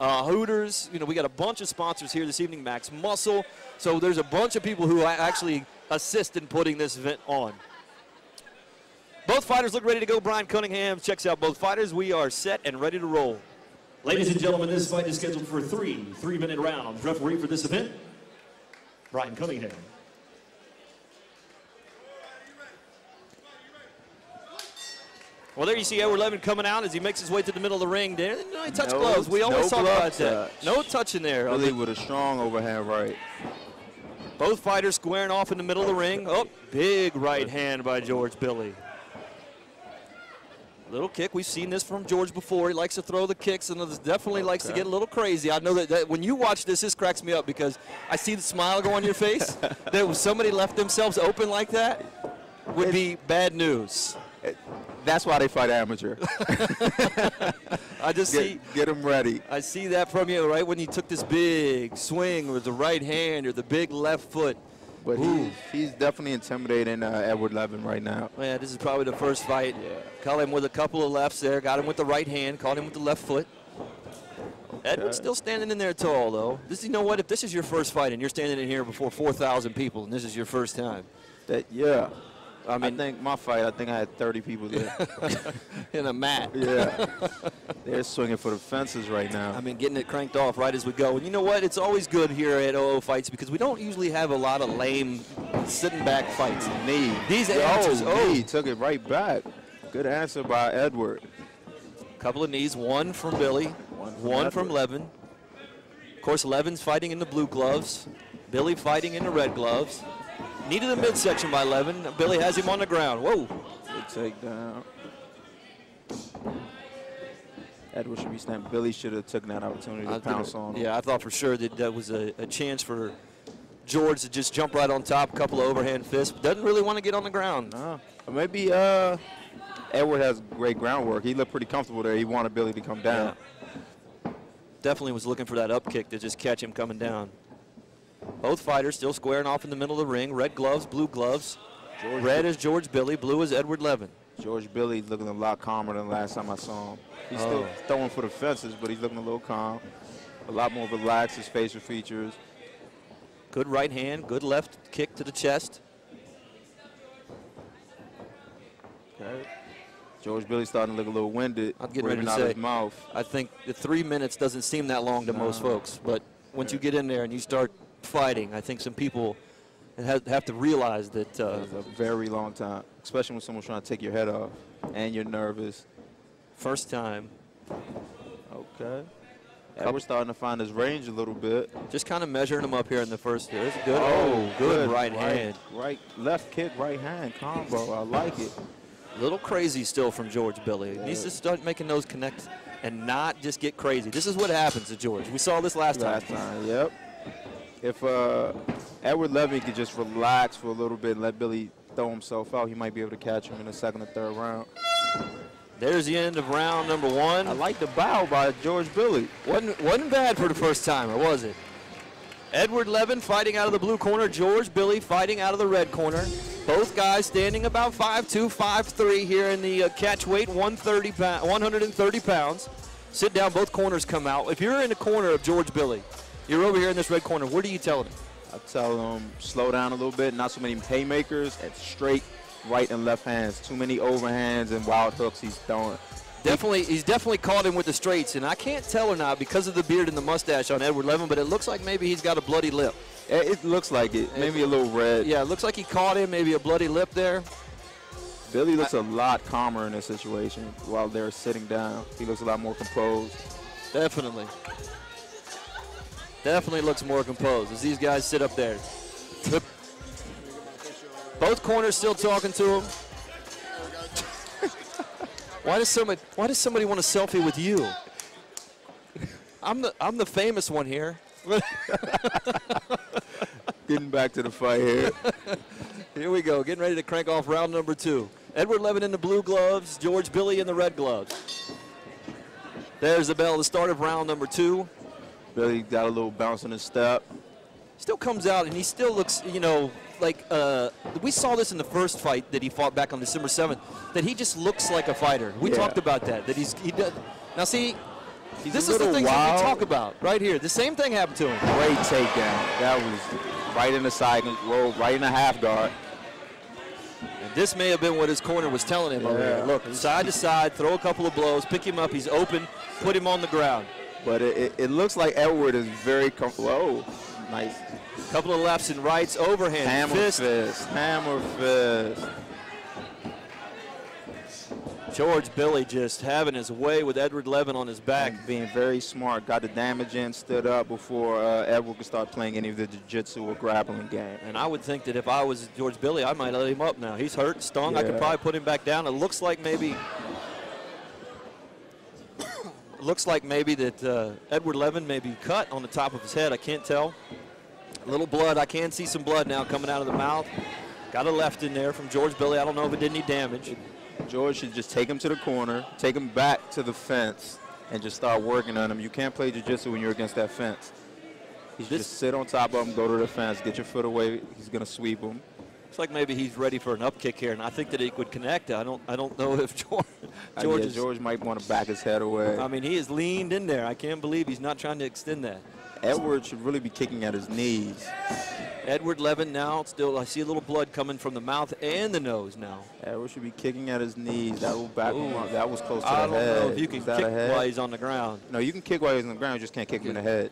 Hooters. You know, we got a bunch of sponsors here this evening, Max Muscle. So there's a bunch of people who actually assist in putting this event on. Both fighters look ready to go. Brian Cunningham checks out both fighters. We are set and ready to roll. Ladies and gentlemen, this fight is scheduled for three-minute rounds. Referee for this event, Brian Cunningham. Well, there you see Edward Levin coming out as he makes his way to the middle of the ring. There, no, he touched gloves. We always talk about that. No touch in there. Bily with a strong overhand right. Both fighters squaring off in the middle of the ring. Oh, big right hand by George Bily. Little kick. We've seen this from George before. He likes to throw the kicks and definitely likes to get a little crazy. I know that when you watch this cracks me up because I see the smile go on your face. That if somebody left themselves open like that would be bad news. That's why they fight amateur. I just get them ready. I see that from you right when you took this big swing with the right hand or the big left foot. But he's definitely intimidating Edward Levin right now. Yeah, this is probably the first fight. Yeah. Caught him with a couple of lefts there. Got him with the right hand. Caught him with the left foot. Okay. Edward's still standing in there tall, though. You know what? If this is your first fight and you're standing in here before 4,000 people and this is your first time. Yeah. I think my fight, I had 30 people there. In a mat. Yeah. They're swinging for the fences right now. I mean, getting it cranked off right as we go. And you know what? It's always good here at OO Fights because we don't usually have a lot of lame sitting back fights. These amateurs, knee took it right back. Good answer by Edward. Couple of knees, one from Bily, one from Levin. Of course, Levin's fighting in the blue gloves. Bily fighting in the red gloves. Knee to the midsection by Levin. Bily has him on the ground. Whoa. Good takedown. Edward should be snapped. Bily should have taken that opportunity to pounce on him. Yeah, I thought for sure that was a chance for George to just jump right on top, a couple of overhand fists. Doesn't really want to get on the ground. No. Maybe Edward has great groundwork. He looked pretty comfortable there. He wanted Bily to come down. Yeah. Definitely was looking for that up kick to just catch him coming down. Both fighters still squaring off in the middle of the ring. Red gloves, blue gloves. Red is George Bily, blue is Edward Levin. George Bily looking a lot calmer than the last time I saw him. He's still throwing for the fences, but he's looking a little calm. A lot more relaxed, his facial features. Good right hand, good left kick to the chest. Okay. George Bily starting to look a little winded. I'm getting ready to say, his mouth. I think the 3 minutes doesn't seem that long to most folks, but once you get in there and you start fighting, I think some people have to realize that it's a very long time, especially when someone's trying to take your head off and you're nervous. First time. Okay. We're starting to find his range a little bit. Just kind of measuring him up here in the first. It's good. Oh, good right hand. Right, left kick, right hand combo. I like it. A little crazy still from George Bily. He needs to start making those connects and not just get crazy. This is what happens to George. We saw this last time. Yep. If Edward Levin could just relax for a little bit and let Bily throw himself out, he might be able to catch him in the second or third round. There's the end of round number one. I like the bow by George Bily. Wasn't bad for the first timer, was it? Edward Levin fighting out of the blue corner. George Bily fighting out of the red corner. Both guys standing about 5'2", 5'3" here in the catch weight, 130 pounds. Sit down, both corners come out. If you're in the corner of George Bily, you're over here in this red corner, what are you telling him? I tell him slow down a little bit, not so many haymakers, and straight right and left hands. Too many overhands and wild hooks he's throwing. He's definitely caught him with the straights, and I can't tell or not because of the beard and the mustache on Edward Levin, but it looks like maybe he's got a bloody lip. It looks like it, maybe a little red. Yeah, it looks like he caught him, maybe a bloody lip there. Bily looks a lot calmer in this situation while they're sitting down. He looks a lot more composed. Definitely. Definitely looks more composed as these guys sit up there. Both corners still talking to him. Why does somebody want a selfie with you? I'm the famous one here. Getting back to the fight here. Here we go, getting ready to crank off round number two. Edward Levin in the blue gloves, George Bily in the red gloves. There's the bell, the start of round number two. Bily got a little bounce in his step. Still comes out, and he still looks, you know, like we saw this in the first fight that he fought back on December 7th, that he just looks like a fighter. We talked about that he does. Now see, This is the things that we talk about right here. The same thing happened to him. Great takedown. That was right in the side, roll right in the half guard. And this may have been what his corner was telling him over there. Look, side to side, throw a couple of blows, pick him up. He's open, put him on the ground. But it looks like Edward is very comfortable. Oh, nice. Couple of lefts and rights, overhand, hammer fist, hammer fist. George Bily just having his way with Edward Levin on his back. And being very smart, got the damage in, stood up before Edward could start playing any of the jiu-jitsu or grappling game. And I would think that if I was George Bily, I might let him up now. He's hurt, stung. Yeah. I could probably put him back down. It looks like maybe that Edward Levin may be cut on the top of his head. I can't tell. A little blood. I can see some blood now coming out of the mouth. Got a left in there from George Bily. I don't know if it did any damage. George should just take him to the corner, take him back to the fence, and just start working on him. You can't play jiu-jitsu when you're against that fence. He should just sit on top of him, go to the fence, get your foot away. He's going to sweep him. Looks like maybe he's ready for an up kick here, and I think that he would connect. I don't know if George might want to back his head away. I mean, he is leaned in there. I can't believe he's not trying to extend that. Edward should really be kicking at his knees. Edward Levin now still, I see a little blood coming from the mouth and the nose now. Edward should be kicking at his knees. That will back him up. That was close to the head. I don't know if you can kick while he's on the ground. No, you can kick while he's on the ground. You just can't kick him in the head.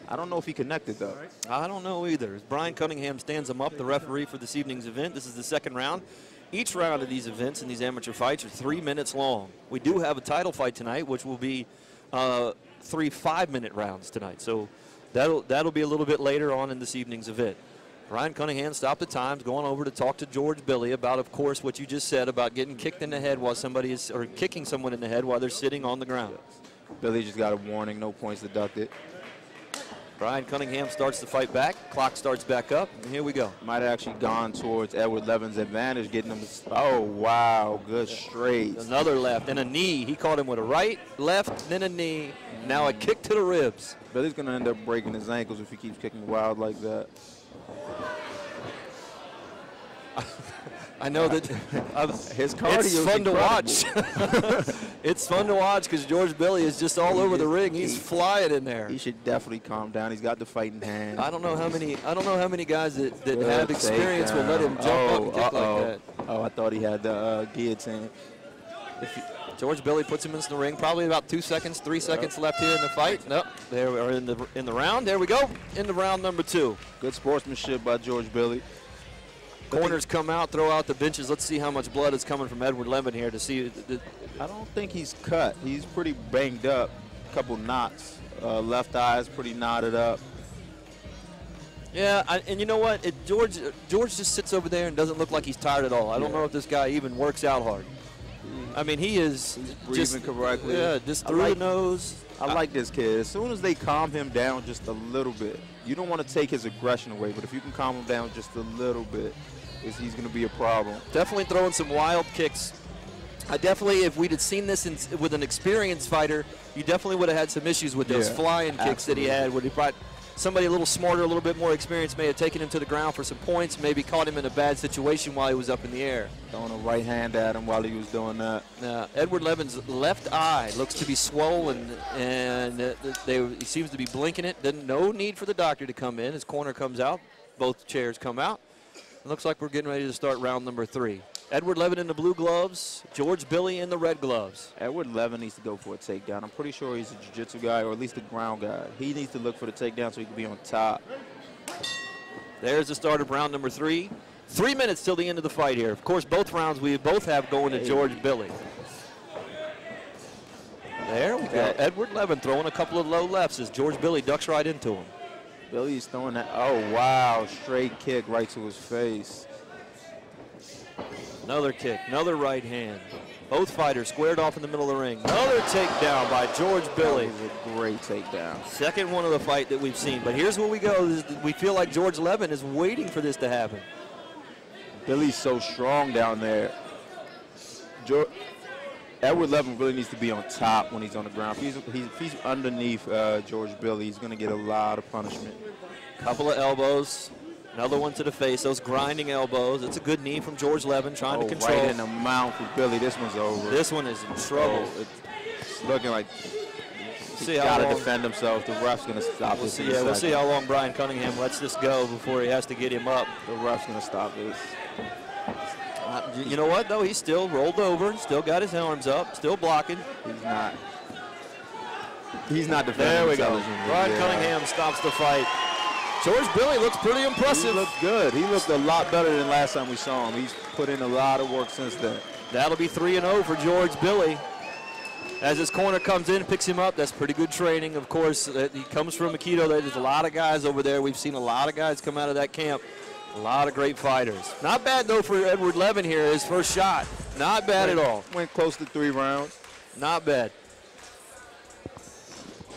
I don't know if he connected, though. I don't know either. As Brian Cunningham stands him up, the referee for this evening's event. This is the second round. Each round of these events and these amateur fights are 3 minutes long. We do have a title fight tonight, which will be 3 5-minute rounds tonight. So that'll be a little bit later on in this evening's event. Brian Cunningham stopped the times, going over to talk to George Bily about, of course, what you just said about getting kicked in the head while somebody is, or kicking someone in the head while they're sitting on the ground. Bily just got a warning, no points deducted. Brian Cunningham starts the fight back. Clock starts back up, and here we go. Might have actually gone towards Edward Levin's advantage, getting him. Oh, wow, good straight. Another left and a knee. He caught him with a right, left, then a knee. Now a kick to the ribs. Billy's going to end up breaking his ankles if he keeps kicking wild like that. I know that his cardio it's fun to watch. It's fun to watch because George Bily is just all over the ring. He's flying in there. He should definitely calm down. He's got the fighting hand. I don't know how many guys that have experience will let him jump up and kick like that. Oh, I thought he had the guillotine. George Bily puts him into the ring. Probably about 2 seconds, 3 seconds left here in the fight. Nope. There we are in the round. There we go. Into round number 2. Good sportsmanship by George Bily. Corners come out, throw out the benches. Let's see how much blood is coming from Edward Levin here to see. I don't think he's cut. He's pretty banged up. A couple knots. Left eye is pretty knotted up. Yeah, and you know what? George just sits over there and doesn't look like he's tired at all. I don't know if this guy even works out hard. I mean, he's breathing correctly. Yeah, just through the nose. I like this kid. As soon as they calm him down just a little bit, you don't want to take his aggression away, but if you can calm him down just a little bit, he's going to be a problem. Definitely throwing some wild kicks. If we'd have seen this with an experienced fighter, you definitely would have had some issues with those flying kicks that he had, where he brought somebody a little smarter, a little bit more experienced, may have taken him to the ground for some points, maybe caught him in a bad situation while he was up in the air. Throwing a right hand at him while he was doing that. Edward Levin's left eye looks to be swollen, and he seems to be blinking it. No need for the doctor to come in. His corner comes out. Both chairs come out. It looks like we're getting ready to start round number 3. Edward Levin in the blue gloves, George Bily in the red gloves. Edward Levin needs to go for a takedown. I'm pretty sure he's a jiu-jitsu guy, or at least a ground guy. He needs to look for the takedown so he can be on top. There's the start of round number 3. 3 minutes till the end of the fight here. Of course, both rounds we both have going to George Bily. There we go. Edward Levin throwing a couple of low lefts as George Bily ducks right into him. Billy's throwing that. Oh, wow. Straight kick right to his face. Another kick, another right hand. Both fighters squared off in the middle of the ring. Another takedown by George Bily. That was a great takedown. Second one of the fight that we've seen. But here's where we go. We feel like George Levin is waiting for this to happen. Billy's so strong down there. Edward Levin really needs to be on top when he's on the ground. If he's underneath George Bily, he's going to get a lot of punishment. Couple of elbows. Another one to the face, those grinding elbows. It's a good knee from George Levin trying to control. Right in the mouth with Bily. This one's over. This one is in trouble. It's looking like he's got to defend himself. The ref's going to stop this. Yeah, we'll see how long Brian Cunningham lets this go before he has to get him up. The ref's going to stop this. You know what, though? He's still rolled over, still got his arms up, still blocking. He's not defending. There we go. Brian Cunningham stops the fight. George Bily looks pretty impressive. He looked good. He looked a lot better than last time we saw him. He's put in a lot of work since then. That'll be 3-0 for George Bily. As his corner comes in and picks him up, that's pretty good training. Of course, he comes from Aikido. There's a lot of guys over there. We've seen a lot of guys come out of that camp. A lot of great fighters. Not bad, though, for Edward Levin here, his first shot. Not bad at all. Went close to 3 rounds. Not bad.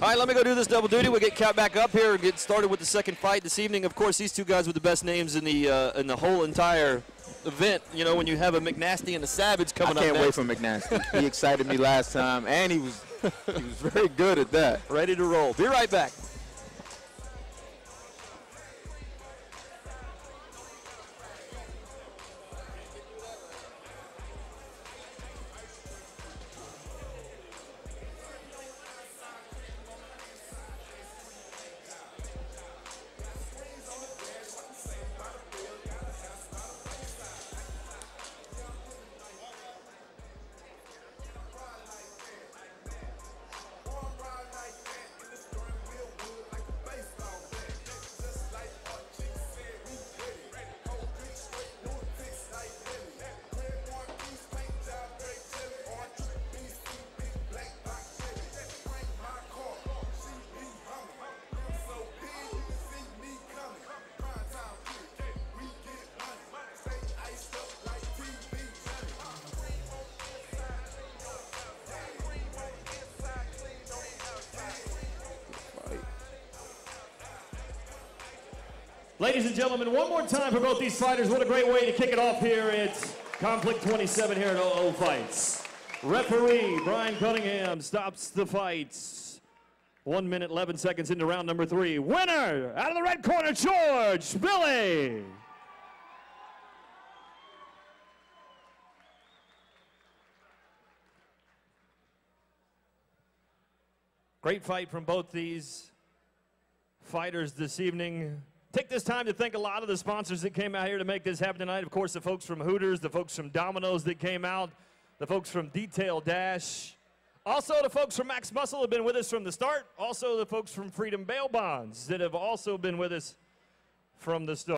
All right, let me go do this double duty. We'll get Cat back up here and get started with the second fight this evening. Of course, these two guys with the best names in the whole entire event. You know, when you have a McNasty and a Savage coming up I can't next. wait for McNasty. He excited me last time, and he was very good at that. Ready to roll. Be right back. Ladies and gentlemen, one more time for both these fighters. What a great way to kick it off here at Conflict 27 here at OO Fights. Referee Brian Cunningham stops the fights. 1 minute, 11 seconds into round number 3. Winner, out of the red corner, George Bily. Great fight from both these fighters this evening. Take this time to thank a lot of the sponsors that came out here to make this happen tonight. Of course, the folks from Hooters, the folks from Domino's that came out, the folks from Detail Dash. Also, the folks from Max Muscle have been with us from the start. Also, the folks from Freedom Bail Bonds that have also been with us from the start.